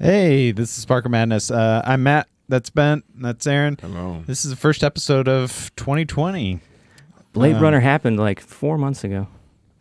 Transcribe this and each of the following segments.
Hey, this is Sparker Madness. I'm Matt. That's Ben. That's Aaron. Hello. This is the first episode of 2020. Blade Runner happened like 4 months ago,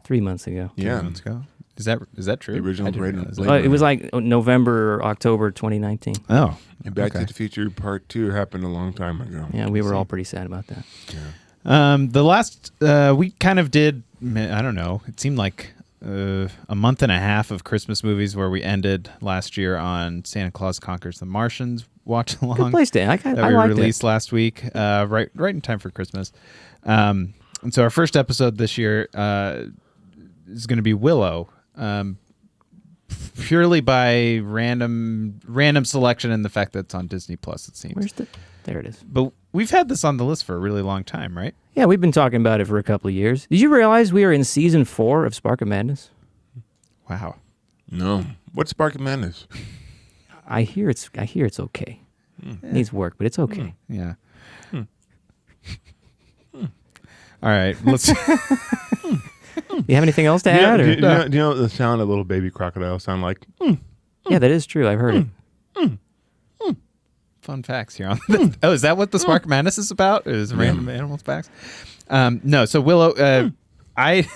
3 months ago. Yeah. 3 months ago. Is that true? The original I didn't Blade realize Runner. that. It was like November or October 2019. Oh, And Back okay. to the Future Part 2 happened a long time ago. Yeah, we were all pretty sad about that. Yeah. The last we kind of did. I don't know. It seemed like a month and a half of Christmas movies where we ended last year on Santa Claus Conquers the Martians watch along. Good place to end. That I we liked released last week, right in time for Christmas. And so our first episode this year is going to be Willow, purely by random selection and the fact that it's on Disney Plus. It seems. There it is. But we've had this on the list for a really long time, right? Yeah, we've been talking about it for a couple of years. Did you realize we are in season 4 of Spark of Madness? Wow. No. What's Spark of Madness? I hear it's okay. It needs work, but it's okay. Yeah. All right. Let's. Do you have anything else to add? Do Or? you know the sound a little baby crocodile sound like? Yeah, that is true. I've heard it. Fun facts here on this. Oh, is that what the Spark of Madness is about? Is random animals facts? No. So Willow, I.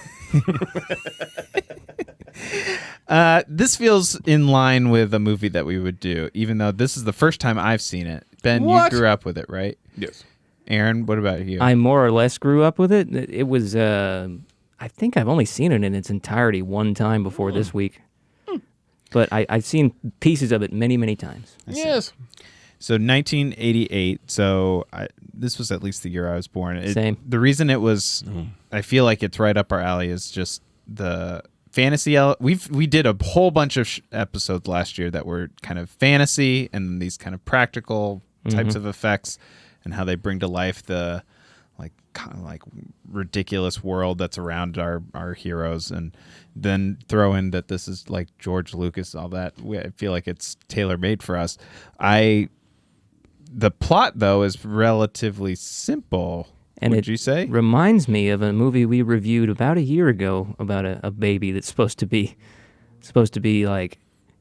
This feels in line with a movie that we would do, even though this is the first time I've seen it. Ben, What? you grew up with it, right? Yes. Aaron, what about you? I more or less grew up with it. It was, I think I've only seen it in its entirety one time before this week. But I've seen pieces of it many, many times. Yes. So 1988. So this was at least the year I was born. Same. The reason it was, I feel like it's right up our alley, is just the fantasy. We did a whole bunch of episodes last year that were kind of fantasy and these kind of practical types of effects and how they bring to life the kind of like ridiculous world that's around our heroes, and then throw in that this is like George Lucas, all that. I feel like it's tailor-made for us. The plot, though, is relatively simple. And would you say? Reminds me of a movie we reviewed about a year ago about a baby that's supposed to be like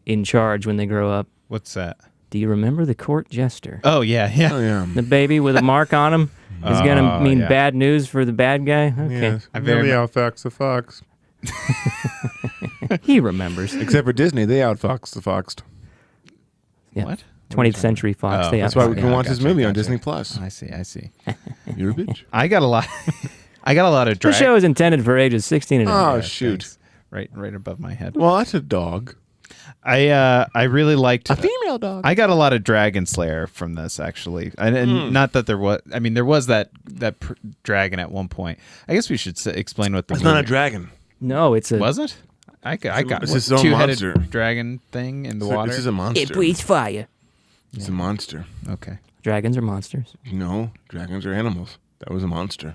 in charge when they grow up. What's that? Do you remember The Court Jester? Oh, yeah. Oh, yeah. The baby with a mark on him is going to mean bad news for the bad guy? Okay. Yes. I very They outfox the fox. He remembers. Except for Disney, they outfox the foxed. Yeah. What? 20th Century Fox. Oh, they That's why we outfox can it. watch this Gotcha, movie on gotcha. Disney Plus. I see. You're a bitch. I got a lot of The drag. show is intended for ages 16 and Oh, under. shoot. Thanks. Right above my head. Well, that's a dog. I really liked female dog. I got a lot of Dragon Slayer from this, actually, and not that there was. I mean, there was that dragon at one point. I guess we should explain what the It's movie not a dragon. No, it's a... was. It? I got It's its own two-headed monster. dragon thing in the water. This is a monster. It breathes fire. It's a monster. Okay, Dragons are monsters. No, dragons are animals. That was a monster.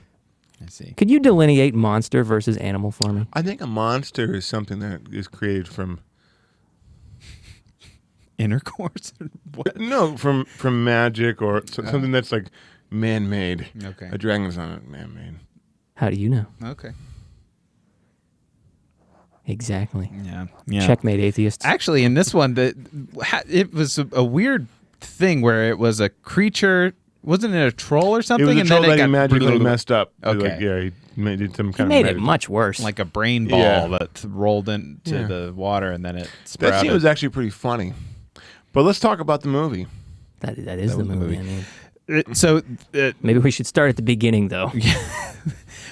I see. Could you delineate monster versus animal for me? I think a monster is something that is created from Intercourse? What? no from magic or something that's like man-made. Okay. A dragon's not man-made. How do you know? Okay. Exactly. Yeah. Checkmate, atheists. Actually, in this one, it was a weird thing where it was a creature. Wasn't it a troll or something? It was a and troll then that it he got magically brutally- messed up. Okay. He did some He kind made of it magic. much worse. like a brain ball Yeah. that rolled into Yeah. the water and then it sprouted. That scene was actually pretty funny. But let's talk about the movie. that is That the was the movie. movie. I mean, So maybe we should start at the beginning, though.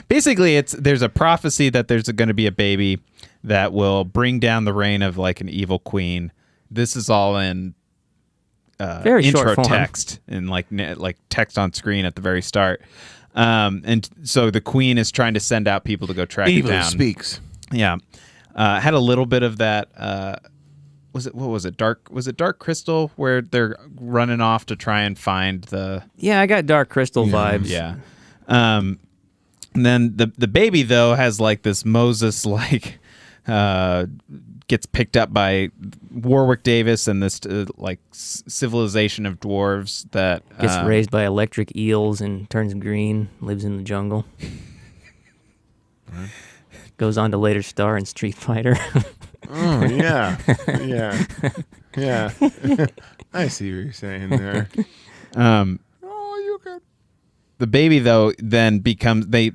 basically, there's a prophecy that there's going to be a baby that will bring down the reign of like an evil queen. This is all in Very short intro form. text and like text on screen at the very start. And so the queen is trying to send out people to go track it Evil down. speaks. Yeah, had a little bit of that. Was it Dark Crystal where they're running off to try and find the Yeah, I got Dark Crystal vibes. yeah. And then the baby though has like this Moses like gets picked up by Warwick Davis and this civilization of dwarves that Gets raised by electric eels and turns green, lives in the jungle. Goes on to later star in Street Fighter. Oh, yeah. Yeah. Yeah. I see what you're saying there. Oh, you can. The baby though then becomes they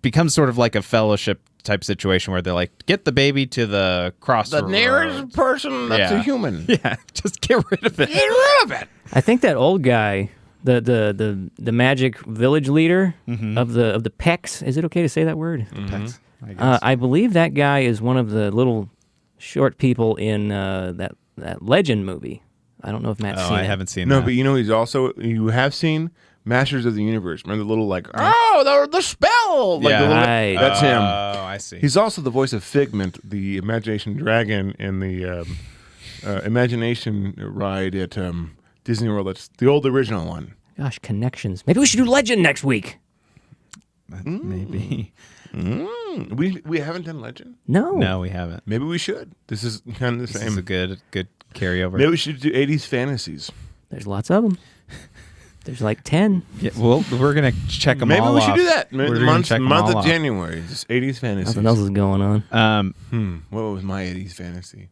becomes sort of like a fellowship type situation where they're like, get the baby to the crossroads. The nearest person that's a human. Yeah, just get rid of it. Get rid of it. I think that old guy, the magic village leader of the Pecs. Is it okay to say that word? Pecs, I guess. I believe that guy is one of the little short people in that Legend movie. I don't know if Matt's seen it. I haven't seen No, that. but you have seen Masters of the Universe. Remember the little the spell. Like Yeah. the little, Right. that's him. Oh, I see. He's also the voice of Figment, the imagination dragon in the imagination ride at Disney World. That's the old original one. Gosh, connections. Maybe we should do Legend next week. Maybe. We haven't done Legend. No, we haven't. Maybe we should. This is kind of the This same. is a good carryover. Maybe we should do 80s fantasies. There's lots of them. There's like 10. Yeah, well, we're gonna check them Maybe all we off. should do that. We're The gonna month check 'em all of off. January. Just 80s fantasies. Nothing else is going on. What was my 80s fantasy?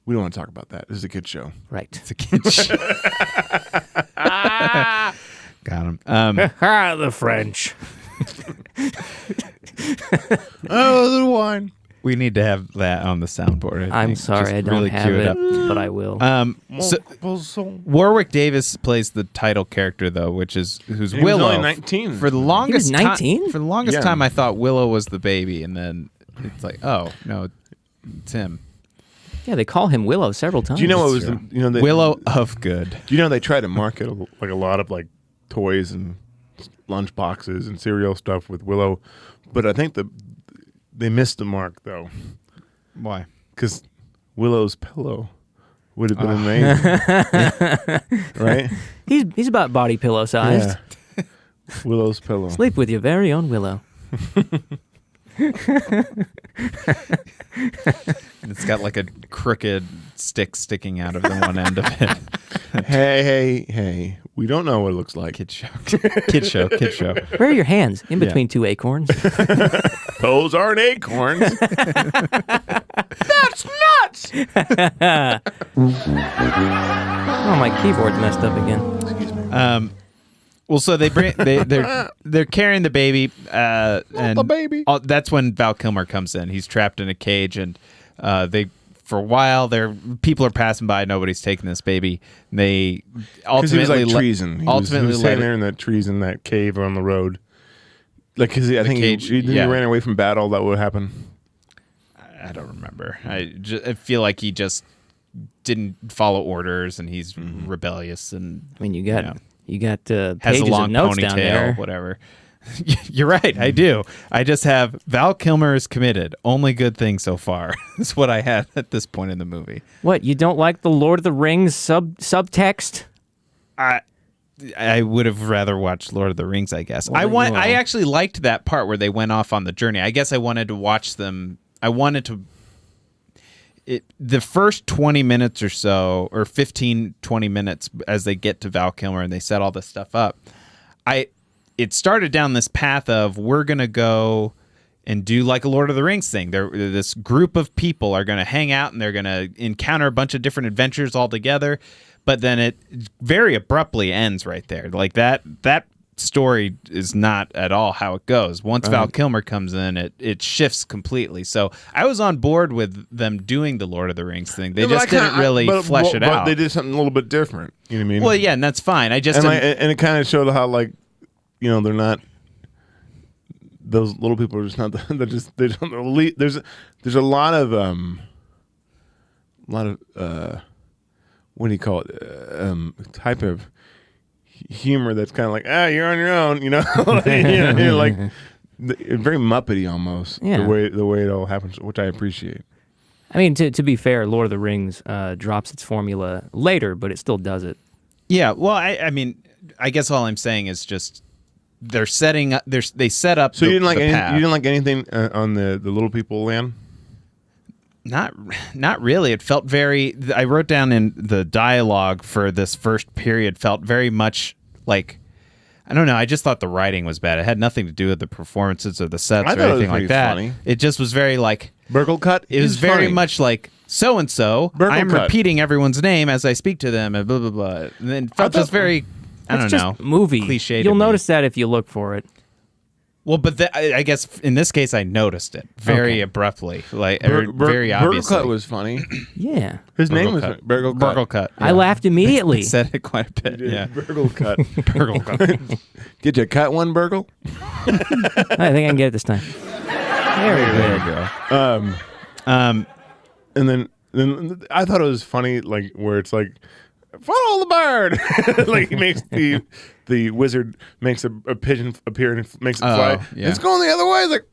We don't want to talk about that. This is a kid show. Right. It's a kid show. Got him. The French. Oh, a little wine. We need to have that on the soundboard. I'm think. sorry, Just I don't really have cue it, up. but I will. So Warwick Davis plays the title character though, who's he was Willow. only 19. For the longest 19? For the longest Yeah. time, I thought Willow was the baby, and then it's like, oh no, it's him. Yeah, they call him Willow several times. Do you know what That's was true. the Willow of Good. Do you know they try to market like a lot of like toys and lunch boxes and cereal stuff with Willow, but I think they missed the mark though, Why? because Willow's pillow would have been amazing, right? He's about body pillow sized. Yeah. Willow's pillow. Sleep with your very own Willow. It's got like a crooked stick sticking out of the one end of it. Hey! We don't know what it looks like. Kid show. Kid show. Kid show. Where are your hands? In between two acorns. Those aren't acorns. That's nuts. Oh, my keyboard's messed up again. Well, so they're carrying the baby, and the baby. That's when Val Kilmer comes in. He's trapped in a cage, and for a while, people are passing by. Nobody's taking this baby. They Because he was ultimately like treason. He was ultimately standing let there in that trees in that cave on the road. Like, because I think cage, he yeah. ran away from battle. That would happen. I don't remember. I feel like he just didn't follow orders, and he's rebellious, and I mean, you got has pages a long of notes down ponytail, there. whatever. You're right. I do. I just have Val Kilmer is committed. Only good thing so far. That's what I had at this point in the movie. What, you don't like the Lord of the Rings subtext? I would have rather watched Lord of the Rings, I guess. Well, I actually liked that part where they went off on the journey. I guess I wanted to watch them. I wanted to. The first 20 minutes or so, or 15, 20 minutes as they get to Val Kilmer and they set all this stuff up, it started down this path of we're going to go and do like a Lord of the Rings thing. This group of people are going to hang out and they're going to encounter a bunch of different adventures all together. But then it very abruptly ends right there. Like that story is not at all how it goes. Once Val Kilmer comes in, it shifts completely. So I was on board with them doing the Lord of the Rings thing. They just didn't really flesh it out. But they did something a little bit different. You know what I mean? Well, yeah, and that's fine. I just and it kind of showed how like, they're not. Those little people are just not. They're just. They don't. There's a lot of what do you call it? Type of humor that's kind of like, you're on your own, you're like very Muppety almost. Yeah. The way it all happens, which I appreciate. I mean, to be fair, Lord of the Rings drops its formula later, but it still does it. Yeah, well, I mean, I guess all I'm saying is just they're setting up. They set up. So you didn't like path. you didn't like anything on the little people land? Not really. It felt very. I wrote down in the dialogue for this first period felt very much like. I don't know. I just thought the writing was bad. It had nothing to do with the performances or the sets I or thought it was anything like pretty that. funny. It just was very like Burgle cut. It was He's very funny. much like so and so. Burgle I'm cut. repeating everyone's name as I speak to them, and blah blah blah. And then it felt just very, I That's don't just know, movie. cliche. You'll to me. notice that if you look for it. Well, but I guess in this case, I noticed it very abruptly, like or very Burgle obviously. cut was funny. Yeah. His name was Cut. Burgle Cut. Burgle cut. I laughed immediately. Said it quite a bit. Yeah. Burgle Cut. Burgle cut. Did you cut one, Burgle? I think I can get it this time. Very There good. you go. And then I thought it was funny, like where it's like, follow the bird. Like he makes the wizard makes a pigeon appear and makes it fly. yeah. It's going the other way. It's like,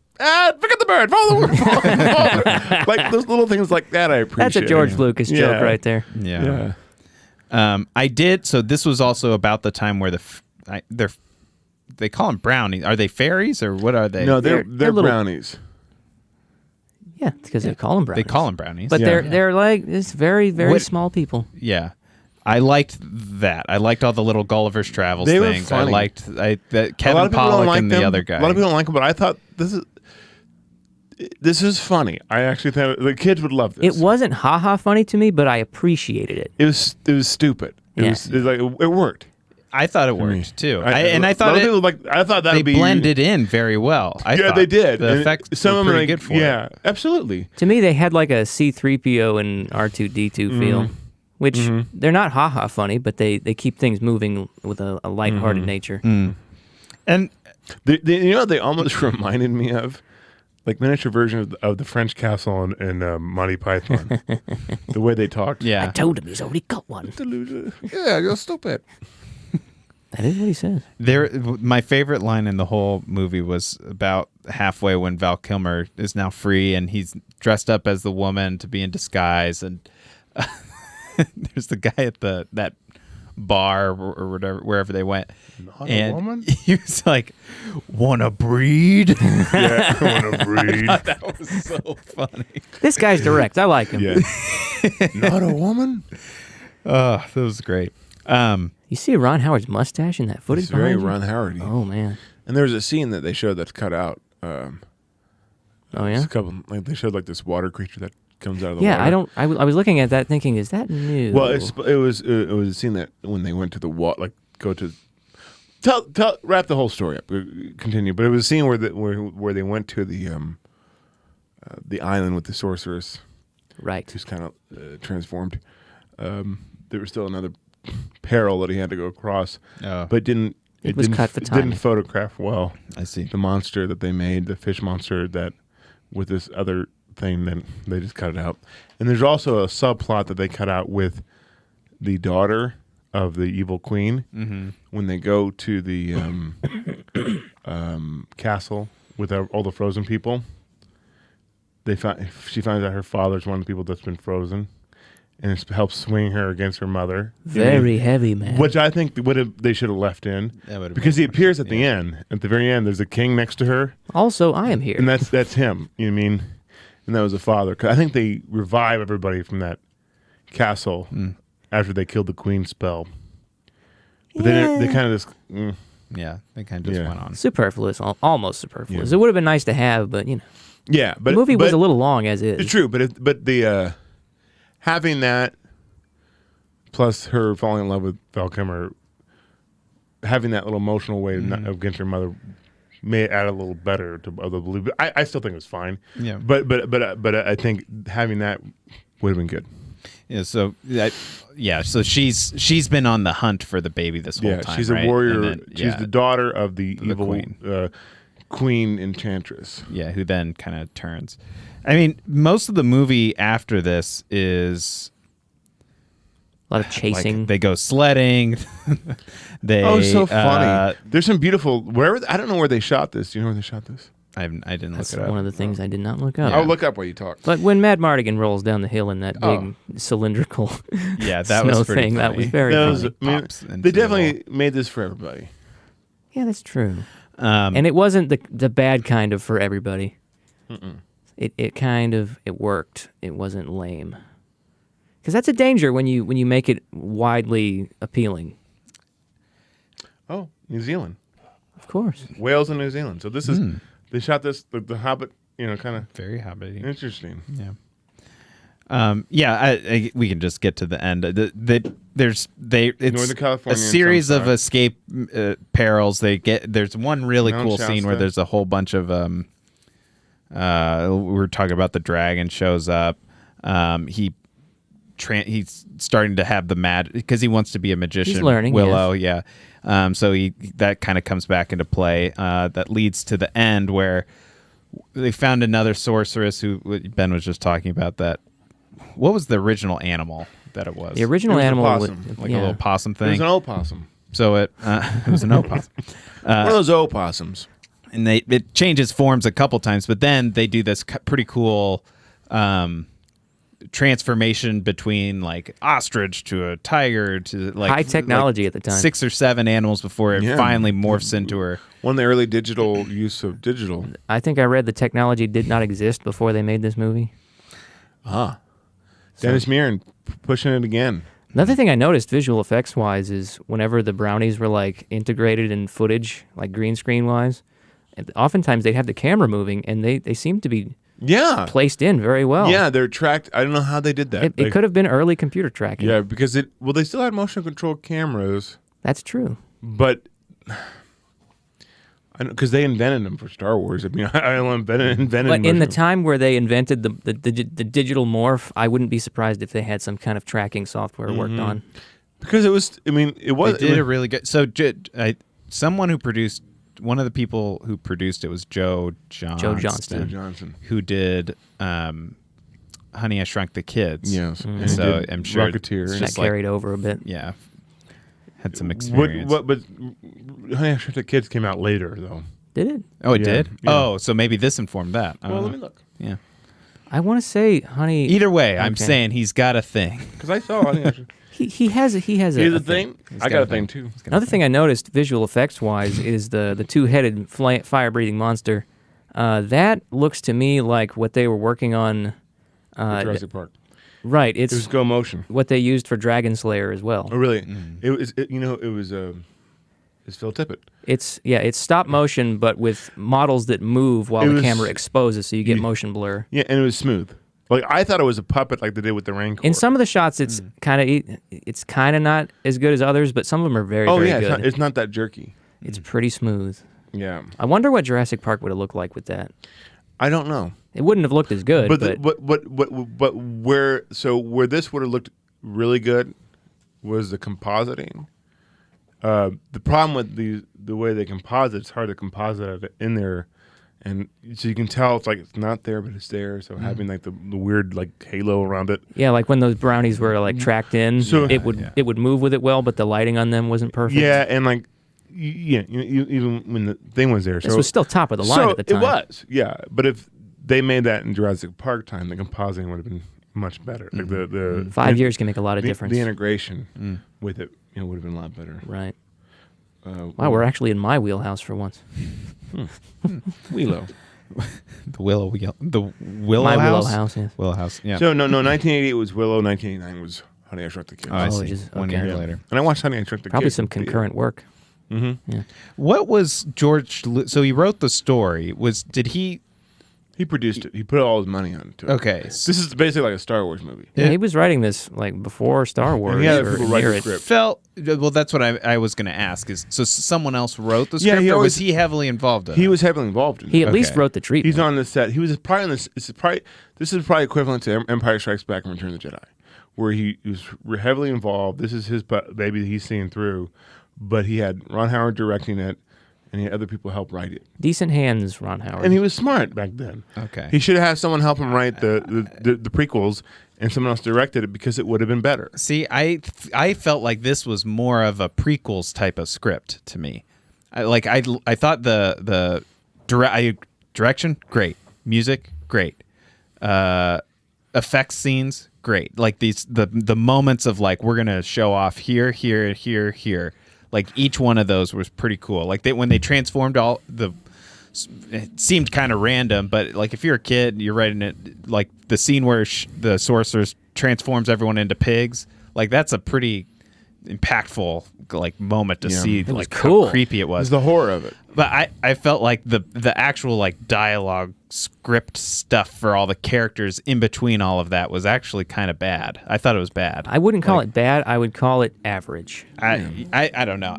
forget the bird. Follow the bird. Follow the bird. Like those little things like that. I appreciate. That's a George Lucas joke Yeah. right there. Yeah. Yeah. I did. So this was also about the time where they call them brownies. Are they fairies or what are they? No, they're they're little- brownies. Yeah, because they call them brownies. They call them brownies. But Yeah. they're like this very, very What- small people. Yeah. I liked that. I liked all the little Gulliver's Travels They were things. funny. I liked that A lot Kevin of people don't Pollak like and them. the other guy. A lot of people don't like them, but I thought this is funny. I actually thought the kids would love this. It wasn't haha funny to me, but I appreciated it. It was stupid. It Yeah. was like it worked. I thought it worked too. I thought a lot of it, people like. I thought that they would be blended in very well. I Yeah, thought. they did. The And effects some were of them pretty like, good for yeah, it. absolutely. To me, they had like a C-3PO and R2-D2 feel, which they're not haha funny, but they keep things moving with a lighthearted nature. And You know what they almost reminded me of? Like miniature version of the French castle in Monty Python. The way they talked. yeah, Told him he's already got one. Yeah, you're stupid. That is what he says. my favorite line in the whole movie was about halfway when Val Kilmer is now free and he's dressed up as the woman to be in disguise, and there's the guy at that bar or whatever, wherever they went. Not and a woman? he was like, "Wanna breed?" Yeah, I want to breed. That was so funny. This guy's direct. I like him. Yeah. Not a woman? Oh, that was great. You see Ron Howard's mustache in that footage It's very behind you? Ron Howard. Oh, man. And there was a scene that they showed that's cut out. Oh, There's yeah? a couple, like they showed like this water creature that comes out of the Yeah, water. I was looking at that thinking, is that new? Well, it was a scene that when they went to the water, like go to wrap the whole story up. Continue, but it was a scene where they went to the island with the sorceress, Right. who's kind of transformed. There was still another peril that he had to go across, Oh. but it was didn't cut for it didn't timing. photograph well. I see. The monster that they made, the fish monster that with this other thing, then they just cut it out. And there's also a subplot that they cut out with the daughter of the evil queen when they go to the castle with all the frozen people. She finds out her father's one of the people that's been frozen, and it helps swing her against her mother. Very heavy, man. Which I think they should have left in, That would've because been he appears at the end. At the very end, there's a king next to her, Also, I am here. and that's him. You know what I mean? And that was the father. 'Cause I think they revive everybody from that castle after they killed the queen spell. But they kind of just. Yeah, they kind of just Yeah. went on. Superfluous, almost superfluous. Yeah. It would have been nice to have, but, Yeah, but the movie was but- a little long as is. It's true, but the having that plus her falling in love with Val Kilmer, having that little emotional weight against her mother may add a little better to the belief. I still think it was fine. Yeah. But I think having that would have been good. Yeah, so so she's been on the hunt for the baby this whole Yeah, time. she's right? a warrior. And then, She's the daughter of the evil queen. queen enchantress. Yeah, who then kind of turns. I mean, most of the movie after this is A lot of chasing. like they go sledding. They Oh, so funny. There's some beautiful I don't know where they shot this. Do you know where they shot this? I didn't That's look it up. one of the things I did not look up. I'll look up while you talk. But when Mad Mardigan rolls down the hill in that big Oh. cylindrical Yeah, that snow was pretty thing, that was funny. very That funny. was- I mean, Pops into they the definitely made this for everybody. Yeah, that's true. wall. And it wasn't the bad kind of for everybody. It kind of worked. It wasn't lame. Because that's a danger when you make it widely appealing. Oh, New Zealand. Of course. Wales and New Zealand. So this is they shot this the Hobbit kind of Very Hobbit. interesting. Yeah. We can just get to the end. It's Northern California a and series of Sunshine. escape perils. There's one really Mount cool scene where Shasta. there's a whole bunch of we were talking about the dragon shows up. He's starting to have the magic because he wants to be a magician. He's learning, Willow, yeah. So that kind of comes back into play. That leads to the end where they found another sorceress who Ben was just talking about. That what was the original animal that it was? The original It was a animal, possum. Like a little possum It was thing. an opossum. So it was an opossum. One of those opossums. And it changes forms a couple times, but then they do this pretty cool transformation between like ostrich to a tiger to like high technology at the time. 6 or 7 animals before it Yeah. finally morphs into her. One of the early digital use of digital. I think I read the technology did not exist before they made this movie. Dennis Muren pushing it again. Another thing I noticed visual effects wise is whenever the brownies were like integrated in footage, like green screen wise, and oftentimes they'd have the camera moving and they seemed to be Yeah. placed in very well. Yeah, they're tracked. I don't know how they did that. It could have been early computer tracking. Yeah, because they still had motion control cameras, That's true. but because they invented them for Star Wars. I mean, I don't invented But in the motion- time where they invented the digital morph, I wouldn't be surprised if they had some kind of tracking software worked on. because it was. I mean, it was. They did a really good. So someone who produced one of the people who produced it was Joe Johnston. Johnson. Who did Honey, I Shrunk the Kids. Yes, Mm-hmm. and he So did I'm sure Rocketeer. it's That just like- carried over a bit. Yeah, had some experience. But Honey, I Shrunk the Kids came out later, though. Did it? Oh, it Yeah, did? yeah. Oh, so maybe this informed that. I don't Well, know. let me look. Yeah. I want to say, honey. Either way, I'm Okay. saying he's got a thing. Because I saw Honey, I Shrunk. He has a Here's the thing. He's I got a thing too. Another thing I noticed visual effects wise is the two-headed fire breathing monster. That looks to me like what they were working on. Jurassic Park. Right, It was it's go motion. what they used for Dragon Slayer as well. Oh, really? Mm. It was. It was. It's Phil Tippett. It's stop motion, but with models that move while It the was- camera exposes, so you get Yeah. motion blur. Yeah, and it was smooth. Like I thought it was a puppet, like they did with the Rancor. In some of the shots, it's kind of not as good as others, but some of them are very, oh very yeah, good. it's not that jerky. It's pretty smooth. Yeah, I wonder what Jurassic Park would have looked like with that. I don't know. It wouldn't have looked as good, But where this would have looked really good was the compositing. The problem with the way they composite, it's hard to composite it in there, and so you can tell it's like it's not there, but it's there. So having like the weird like halo around it. yeah, like when those brownies were like tracked in, So- it would move with it well, but the lighting on them wasn't perfect. Yeah, and like even when the thing was there, This so was still top of the line so at the time. It was, yeah. But if they made that in Jurassic Park time, the compositing would have been much better. Like the 5 years can make a lot of the, difference. the integration with it, would have been a lot better. Right. Wow, we're actually in my wheelhouse for once. Willow. The Willow My House? Willow House, yes. Willow House, yeah. So no, 1988 was Willow. 1989 was Honey, I Shrunk the Kids. Oh, I Oh, see. which is- 1 okay. year later. And I watched Honey, I Shrunk the Probably Kids. some concurrent work. What was so he wrote the story. He produced it. He put all his money on it. Too. Okay. This is basically like a Star Wars movie. Yeah, he was writing this like before Star Wars he had or people write near the it. script. Felt well. That's what I was going to ask. Is so someone else wrote the Yeah, script, he or always- was he heavily involved in He it? was heavily involved in He it. at least Okay. wrote the treatment. He's on the set. He was probably on this. This is probably equivalent to Empire Strikes Back and Return of the Jedi, where he was heavily involved. This is his baby that he's seeing through, but he had Ron Howard directing it, and he had other people help write it. Decent hands, Ron Howard. And he was smart back then. Okay. He should have had someone help him write the prequels, and someone else directed it because it would have been better. See, I felt like this was more of a prequels type of script to me. I thought the direction great, music great, effects scenes great. Like the moments of like we're gonna show off here. Like each one of those was pretty cool. Like when they transformed it seemed kind of random, but like if you're a kid, you're writing it like the scene where the sorceress transforms everyone into pigs. Like that's a pretty impactful like moment to see was like cool. how creepy it was. It's the horror of it. But I felt like the actual like dialogue script stuff for all the characters in between all of that was actually kind of bad. I thought it was bad. I wouldn't call it bad. I would call it average. I don't know.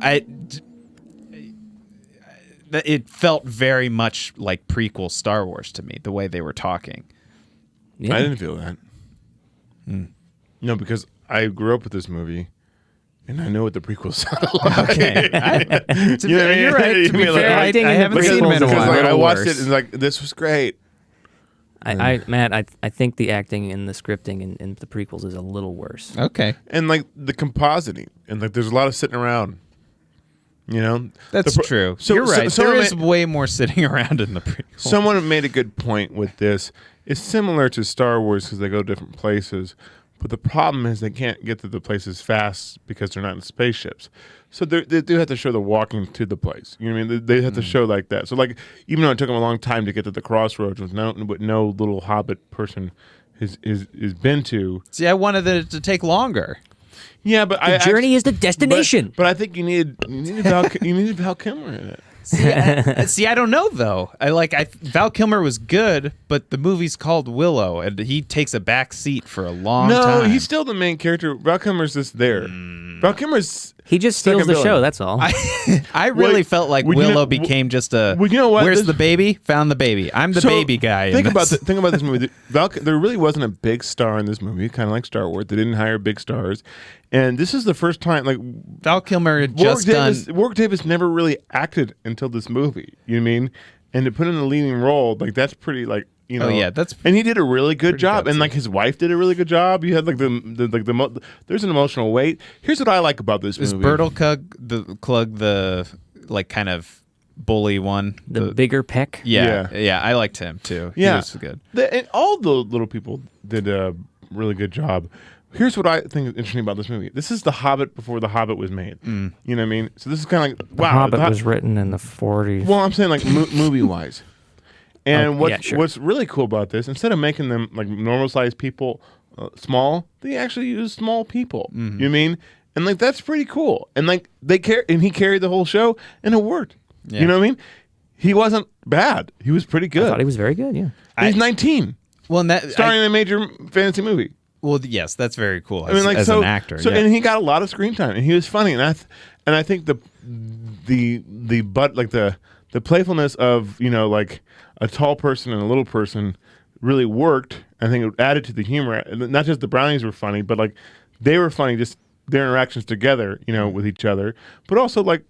It felt very much like prequel Star Wars to me, the way they were talking. Yeah. I didn't feel that. No, because I grew up with this movie, and I know what the prequels sound like. Okay. You're right. To be Like, fair, I acting in the haven't seen them in a prequels is Because while. like, I watched worse. it and like this was great. Matt, I think the acting and the scripting in the prequels is a little worse. Okay. And like the compositing, and like there's a lot of sitting around. You know, That's true. So You're right. So, There is way more sitting around in the prequel. someone made a good point with this. It's similar to Star Wars because they go different places, but the problem is they can't get to the places fast because they're not in spaceships. So they do have to show the walking to the place. You know what I mean? They have to show like that. So like even though it took them a long time to get to the crossroads with no little hobbit person is been to. See, I wanted it to take longer. Yeah, but The journey is the destination. But I think you needed Val Kilmer in it. See, I don't know though. Val Kilmer was good, but the movie's called Willow, and he takes a back seat for a long time. No, he's still the main character. Val Kilmer's just there. Val Kilmer's He just steals second the show. villain. That's all. I really Well, felt like well, you know- Willow became just a. well, you know what? Where's This- the baby? Found the baby. I'm the So, baby guy. Think about this movie. There really wasn't a big star in this movie, kind of like Star Wars. They didn't hire big stars, and this is the first time. Like Val Kilmer had just done. Warwick Davis never really acted until this movie. You know what I mean? And to put in a leading role, like that's pretty like. You know, Oh, yeah, that's and he did a really good job, gutsy. and like his wife did a really good job. You had like there's an emotional weight. Here's what I like about this Is movie. Klug the like kind of bully one? the bigger peck. Yeah, I liked him too. Yeah, He was good. And all the little people did a really good job. Here's what I think is interesting about this movie. This is The Hobbit before The Hobbit was made. You know what I mean? So this is kind of like, wow. Hobbit The was written in the 40s. Well, I'm saying like movie-wise. And yeah, sure. what's really cool about this, instead of making them like normal-sized people small, they actually use small people. You know what I mean? And like that's pretty cool. And like he carried the whole show, and it worked. Yeah. You know what I mean? He wasn't bad. He was pretty I good. thought he was very good. Yeah. He's 19, Well, and that starring in a major fantasy movie. well, yes, that's very cool. As, I mean, like as so, an actor. So, yeah. and he got a lot of screen time, and he was funny, and I think the playfulness of like a tall person and a little person really worked. I think it added to the humor. Not just the brownies were funny, but like they were funny, just their interactions together, with each other. But also like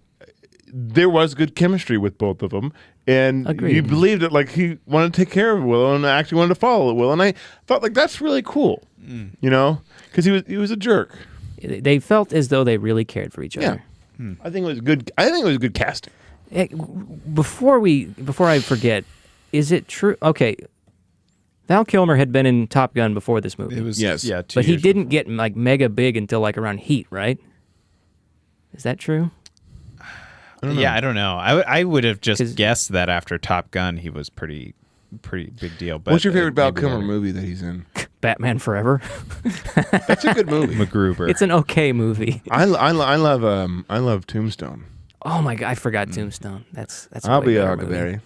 there was good chemistry with both of them, and Agreed. you believed that like he wanted to take care of Willow and actually wanted to follow Willow, and I thought like that's really cool, because he was a jerk. They felt as though they really cared for each other. I think it was good. I think it was good casting. Before I forget, is it true? Okay, Val Kilmer had been in Top Gun before this movie. it was Yes. 2 but he years didn't get like mega big until like around Heat, right? Is that true? Yeah, I don't know. I would have 'Cause- just guessed that after Top Gun, he was pretty big deal. But What's your favorite Val maybe Kilmer later. movie that he's in? Batman Forever. That's a good movie. MacGruber. It's an okay movie. I love Tombstone. Oh my god, I forgot Tombstone. That's a I'll way be better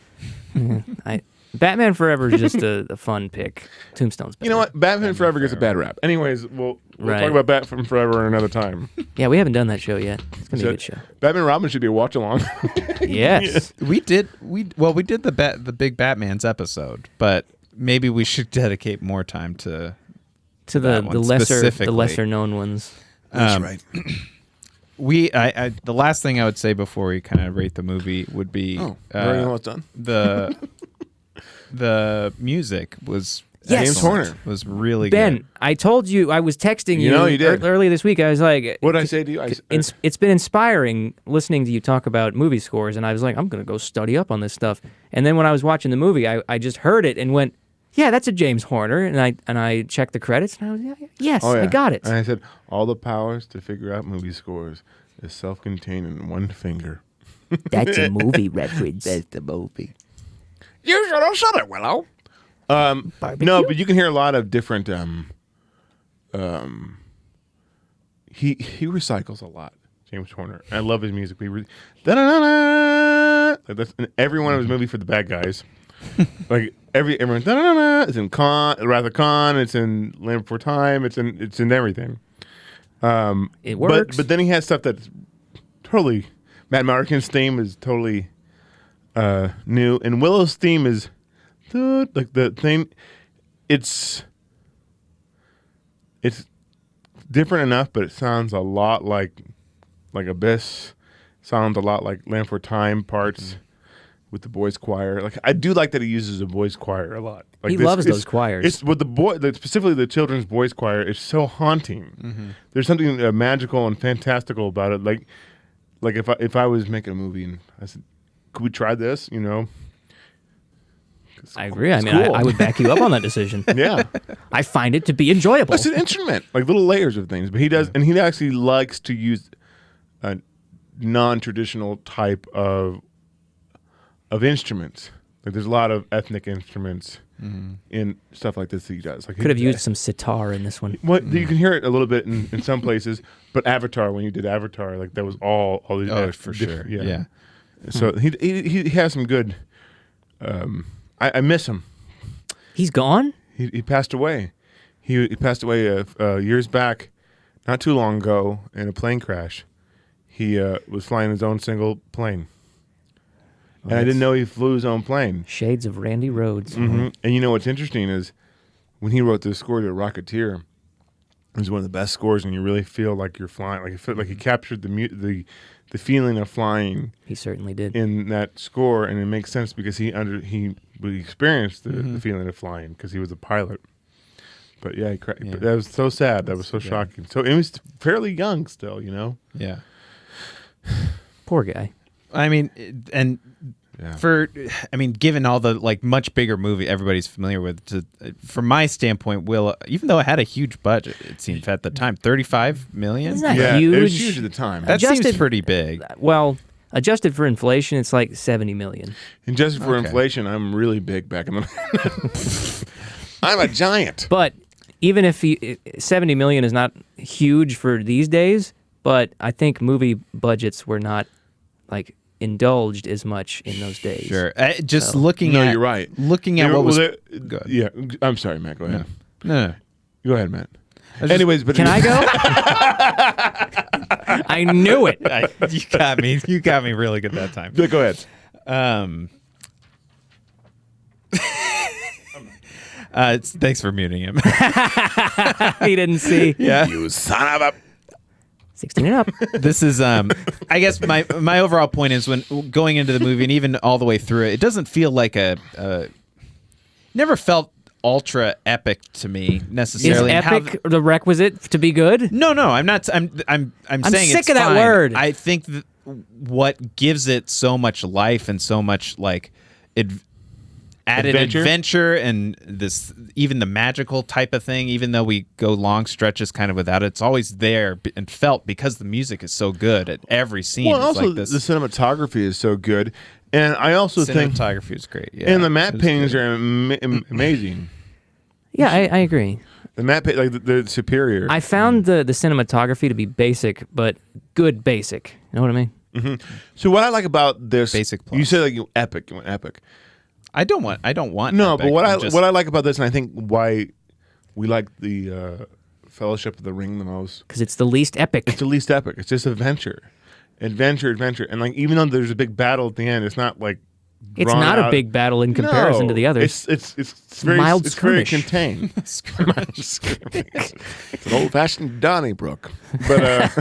movie. Batman Forever is just a fun pick. Tombstone's better. You know what? Batman Forever gets a bad rap. Anyways, we'll Right. talk about Batman Forever another time. Yeah, we haven't done that show yet. It's gonna be a good show. Batman and Robin should be a watch along. Yes. we did the big Batman's episode, but maybe we should dedicate more time to To that the one lesser specifically. known ones. That's right. The last thing I would say before we kind of rate the movie would be already almost done. the music was Yes. James Horner. was really Ben, good. I told you I was texting you, You know you did. earlier this week. I was like, What did I say to you? it's been inspiring listening to you talk about movie scores, and I was like, I'm going to go study up on this stuff. And then when I was watching the movie, I just heard it and went, yeah, that's a James Horner. And I checked the credits, and I was, yes, Oh, yeah. I got it. And I said, all the powers to figure out movie scores is self-contained in one finger. That's a movie reference. That's the movie. You should have said it, Willow. No, but you can hear a lot of different he recycles a lot. James Horner. I love his music. Da-da-da-da. Like that's in every one of his movies for the bad guys. Like everyone da-da-da-da. It's in Wrath of Khan. It's in Land Before Time. It's in everything. It works. But then he has stuff that's totally. Matt Markin's theme is totally new, and Willow's theme is like the thing. It's different enough, but it sounds a lot like Abyss. Sounds a lot like Land for Time parts with the boys' choir. Like I do like that he uses a boys' choir a lot. Like he loves those choirs. It's with specifically the children's boys' choir. It's so haunting. There's something magical and fantastical about it. Like if I was making a movie and I said, could we try this? You know. I agree. I mean, cool. I would back you up on that decision. Yeah. I find it to be enjoyable. It's an instrument, like little layers of things. But he does, and he actually likes to use a non-traditional type of instruments. Like there's a lot of ethnic instruments in stuff like this that he does. Like Could have used some sitar in this one. What you can hear it a little bit in some places, but Avatar, when you did Avatar, like that was all these. Oh, for sure. Yeah. So he has some good. I miss him. He's gone? He passed away. He passed away years back, not too long ago, in a plane crash. He was flying his own single plane. And I didn't know he flew his own plane. Shades of Randy Rhoads. Mm-hmm. And you know what's interesting is when he wrote the score to Rocketeer, it was one of the best scores, and you really feel like you're flying. Like it felt like he captured the feeling of flying. He certainly did. In that score, and it makes sense because he experienced the feeling of flying because he was a pilot. But yeah, that was so sad. That was so shocking. So it was fairly young still, you know. Yeah. Poor guy. I mean, and given all the like much bigger movie everybody's familiar with, from my standpoint, Willow, even though it had a huge budget, it seemed at the time, $35 million. Isn't that huge? It was huge at the time. That seems pretty big. Well, adjusted for inflation, it's like $70 million. Adjusted for inflation, I'm really big back in the. I'm a giant. But even if $70 million is not huge for these days, but I think movie budgets were not like indulged as much in those days. Sure. Looking at... you're right. Looking at what was... Go ahead. Yeah, I'm sorry, Matt. Go ahead. No. Go ahead, Matt. Anyways, but... Can I go? I knew it. You got me. You got me really good that time. Go ahead. Thanks for muting him. He didn't see. Yeah. You son of a... 16 and up. This is, I guess my overall point is when going into the movie and even all the way through it doesn't feel like never felt ultra epic to me necessarily. Is epic the requisite to be good? No, I'm not. I'm saying sick it's of that fine. word. I think that what gives it so much life and so much like added adventure and this even the magical type of thing, even though we go long stretches kind of without it, it's always there and felt because the music is so good at every scene. Well, it's also like this. the cinematography is so good, and I also think cinematography is great. Yeah, and the matte paintings are amazing. Yeah, I agree. The matte like the superior. I found the cinematography to be basic, but good basic. You know what I mean? Mm-hmm. So what I like about this basic plus. You said like you went epic. I don't want no, epic. but what I like about this, and I think why we like the Fellowship of the Ring the most, because it's the least epic. It's the least epic. It's just adventure, and like even though there's a big battle at the end, it's not like it's not a big battle in comparison to the others. It's very mild it's skirmish. Very contained. Skirmish. It's an old-fashioned Donnybrook. But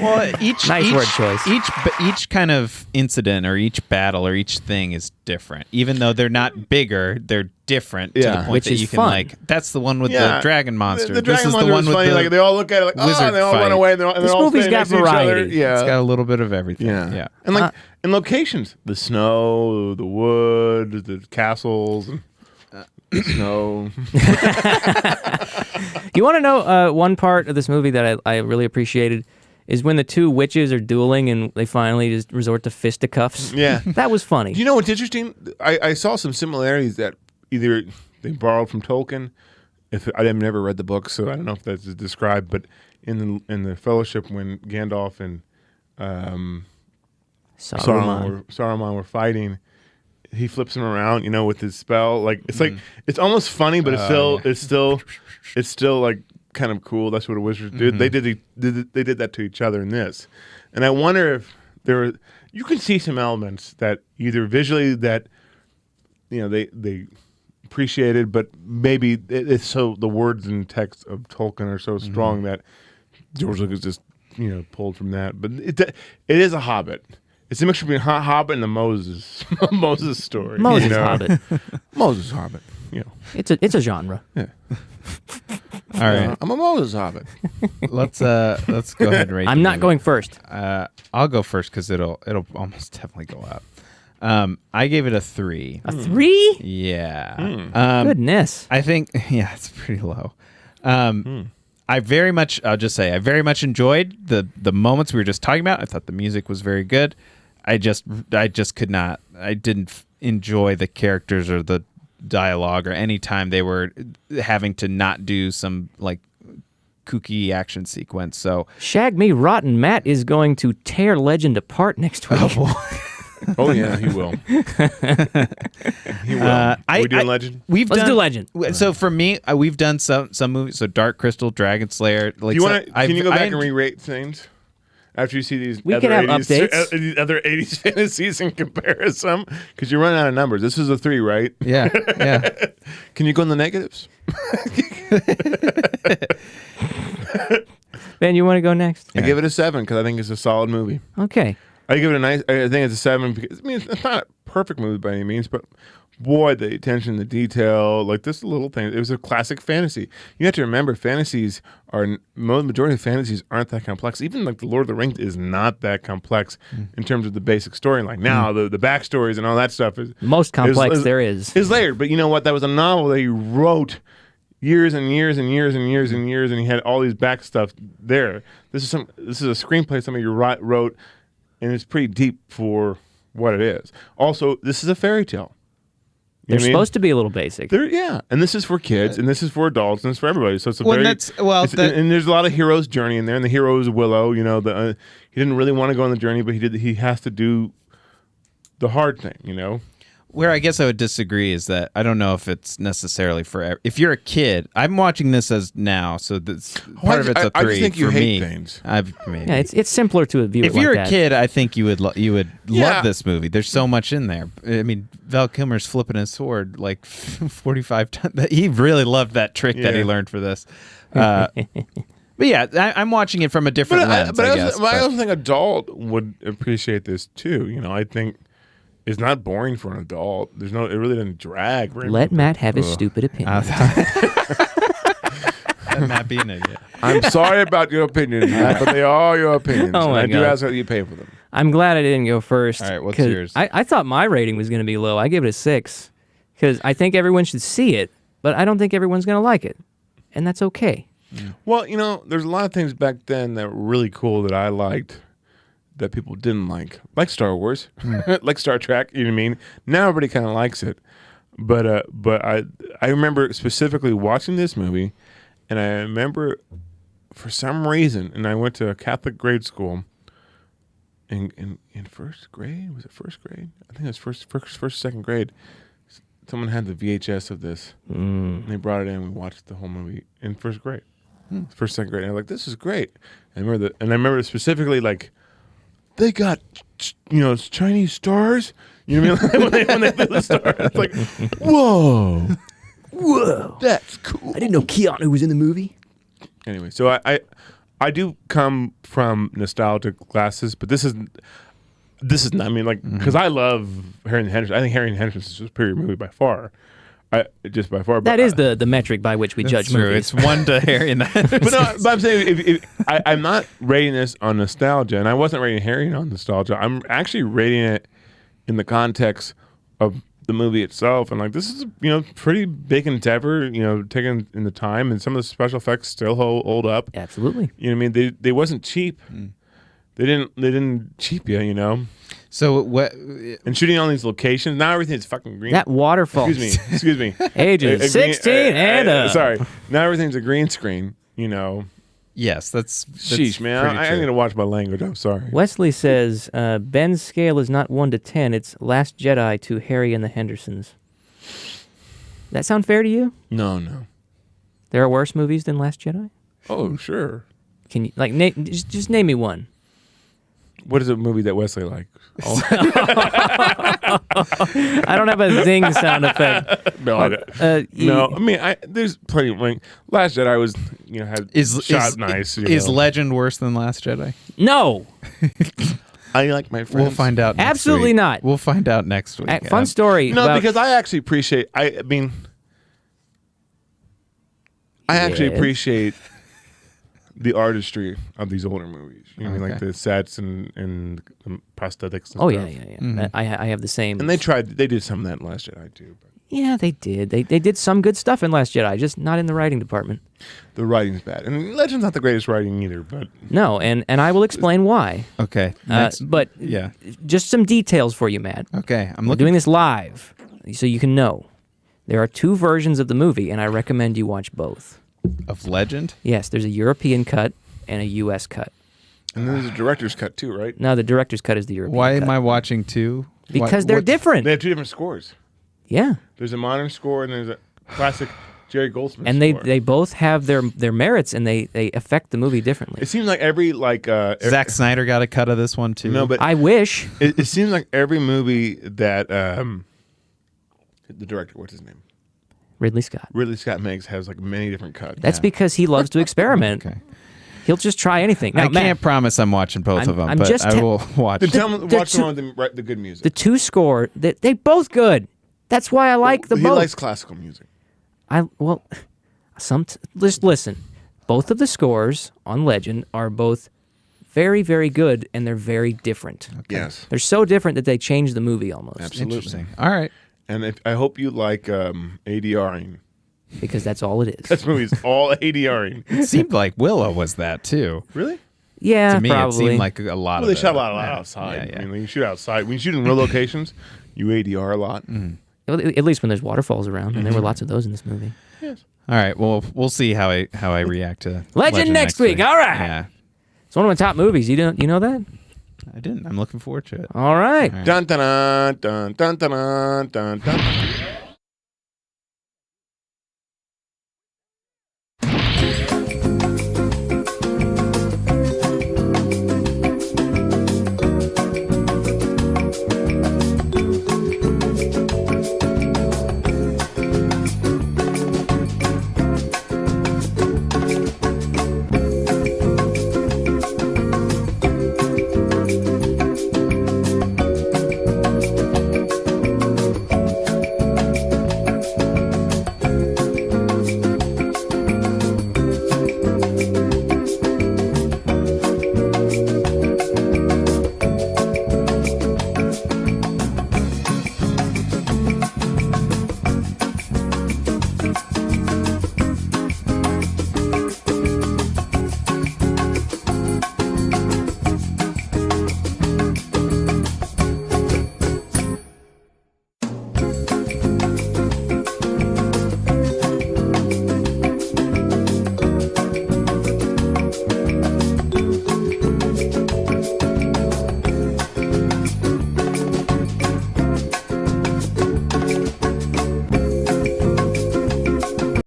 well, nice word choice. Each kind of incident or each battle or each thing is different. Even though they're not bigger, they're different to the point which that is you can fun. like. That's the one with the dragon monster. The this dragon is monster the one is with funny. the Like they all look at it like wizard and they all fight. run away. And they're This all movie's standing got next to each other. variety. Yeah, it's got a little bit of everything. Yeah. And like and locations, the snow, the wood, the castles. The snow. You want to know one part of this movie that I really appreciated is when the two witches are dueling and they finally just resort to fisticuffs. Yeah. That was funny. Do you know what's interesting? I saw some similarities that either they borrowed from Tolkien if I've never read the book, so I don't know if that's described, but in the Fellowship when Gandalf and Saruman were fighting, he flips him around, with his spell. Like it's like it's almost funny, but it's still like kind of cool. That's what a wizard do. They did that to each other in this, and I wonder if you can see some elements that either visually that they appreciated, but maybe it's so the words and text of Tolkien are so strong that George Lucas just pulled from that. But it is a Hobbit. It's a mixture between Hobbit and the Moses story. Moses Hobbit. Moses Hobbit. It's a genre. Yeah. All right. I'm a Moses Hobbit. Let's go ahead and rate. I'm not going first. I'll go first because it'll almost definitely go up. I gave it a 3. A 3? Yeah. Goodness. I think it's pretty low. I'll just say I very much enjoyed the moments we were just talking about. I thought the music was very good. I just could not. I didn't enjoy the characters or the dialogue or any time they were having to not do some like kooky action sequence. So Shag Me Rotten Matt is going to tear Legend apart next week. Oh yeah, he will. He will. Are we doing Legend? Let's do Legend. So for me, we've done some movies. So Dark Crystal, Dragon Slayer. Like, can you go back and re-rate things after you see these? We can have updates. These other 80s fantasies in comparison, because you're running out of numbers. This is a 3, right? Yeah. Can you go in the negatives? Ben, you want to go next? I give it a 7 because I think it's a solid movie. Okay. I give it I think it's a 7 because it's not a perfect movie by any means, but boy, the attention, the detail, like this little thing. It was a classic fantasy. You have to remember, majority of fantasies aren't that complex. Even like the Lord of the Rings is not that complex in terms of the basic storyline. Now the backstories and all that stuff is most complex there is layered. But you know what? That was a novel that he wrote years and years and years and years and years, and he had all these back stuff there. This is a screenplay somebody wrote. And it's pretty deep for what it is. Also, this is a fairy tale. They're supposed to be a little basic. And this is for kids, and this is for adults, and it's for everybody. So it's and there's a lot of hero's journey in there. And the hero is Willow. He didn't really want to go on the journey, but he has to do the hard thing. Where I guess I would disagree is that I don't know if it's necessarily for if you're a kid. I'm watching this as now, so this part of it's a 3 I just think you for hate me. Things. It's simpler to view. If you're like a kid, I think you would love this movie. There's so much in there. I mean, Val Kilmer's flipping his sword like 45 times. He really loved that trick that he learned for this. But yeah, I'm watching it from a different lens. I also think adult would appreciate this too. I think. It's not boring for an adult. It really doesn't drag. Let Matt have his stupid opinion. Matt be an idiot. I'm sorry about your opinions, Matt, but they are your opinions. Oh my I God. do ask that you pay for them. I'm glad I didn't go first. All right, what's yours? I thought my rating was going to be low. I gave it a 6 because I think everyone should see it, but I don't think everyone's going to like it, and that's okay. Well, there's a lot of things back then that were really cool that I liked. That people didn't like Star Wars, like Star Trek. You know what I mean? Now everybody kind of likes it, but I remember specifically watching this movie, and I remember for some reason, and I went to a Catholic grade school. In first grade, was it first grade? I think it was first second grade. Someone had the VHS of this, and they brought it in. We watched the whole movie in first grade, first second grade. And I was like, "This is great." I remember specifically like. They got, Chinese stars. You know what I mean? when they flew the stars, it's like, whoa, that's cool. I didn't know Keanu was in the movie. Anyway, so I do come from nostalgic glasses, but this is not. I mean, like, because I love Harry and Henderson. I think Harry and Henderson is a superior movie by far. Just by far. That is the metric by which we judge true. movies. It's 1 to Harry and Henderson. but I'm saying I'm not rating this on nostalgia, and I wasn't rating Harry on nostalgia. I'm actually rating it in the context of the movie itself, and like this is pretty big endeavor. Taken in the time, and some of the special effects still hold up. Absolutely. You know what I mean? They wasn't cheap. They didn't cheap you. So what? And shooting on these locations. Now everything's fucking green. That waterfall. Excuse me. Ages 16 and up. Sorry. Now everything's a green screen. You know. Yes, that's Sheesh, man. pretty I true. need to watch my language. I'm sorry. Wesley says Ben's scale is not 1 to 10. It's Last Jedi to Harry and the Hendersons. That sound fair to you? No. There are worse movies than Last Jedi? Oh, sure. Can you just name me one? What is a movie that Wesley likes? I don't have a zing sound effect. No, I don't. No, I mean, there's plenty. Like, Last Jedi was, had shot nice. Is Legend worse than Last Jedi? No, I like my friends. We'll find out. Next absolutely week. not. We'll find out next week. Fun story. No, about, because I actually appreciate. I mean, I actually Yes. appreciate the artistry of these older movies. You know, what I mean, like Okay. the sets and the prosthetics. And Oh stuff. yeah. Mm-hmm. I have the same. And they did some of that in Last Jedi too. But Yeah, they did. They did some good stuff in Last Jedi, just not in the writing department. the writing's bad, and Legend's not the greatest writing either. But No, and I will explain why. Okay. Next. But Yeah. just some details for you, Matt. Okay. I'm We're looking. doing this live, so you can know. There are 2 versions of the movie, and I recommend you watch both. Of Legend. Yes, there's a European cut and a U.S. cut. and then there's a director's cut too, right? No, the director's cut is the European Why cut. am I watching two? Because they're different. They have 2 different scores. Yeah. There's a modern score and there's a classic Jerry Goldsmith And score. they both have their merits, and they affect the movie differently. It seems like every Zack Snyder got a cut of this one too. No, but I wish. it seems like every movie that the director, what's his name, Ridley Scott. Ridley Scott makes has like many different cuts. That's because he loves to experiment. Okay. He'll just try anything. Now, I Matt, can't promise I'm watching both I'm- of them, I'm but just I will watch. Then tell me, the watch the two- one with the good music. the 2 score, they both good. That's why I like the he both. likes classical music. Just listen. Both of the scores on Legend are both very, very good, and they're very different. Yes, They're so different that they change the movie almost. absolutely. Interesting. All right. And I hope you like ADRing. Because that's all it is. This movie's all ADRing. It seemed like Willow was that too. Really? Yeah, To me, probably. it seemed like a lot Well, of they shot a it. lot Yeah. outside. Yeah, yeah. I mean, when you shoot outside, when you shoot in real locations, you ADR a lot. At least when there's waterfalls around, and there were lots of those in this movie. Yes. All right. Well, we'll see how I react to Legend next week. All right. Yeah. It's one of my top movies. You know that? I didn't. I'm looking forward to it. All right. All right. Dun dun dun dun dun dun dun dun.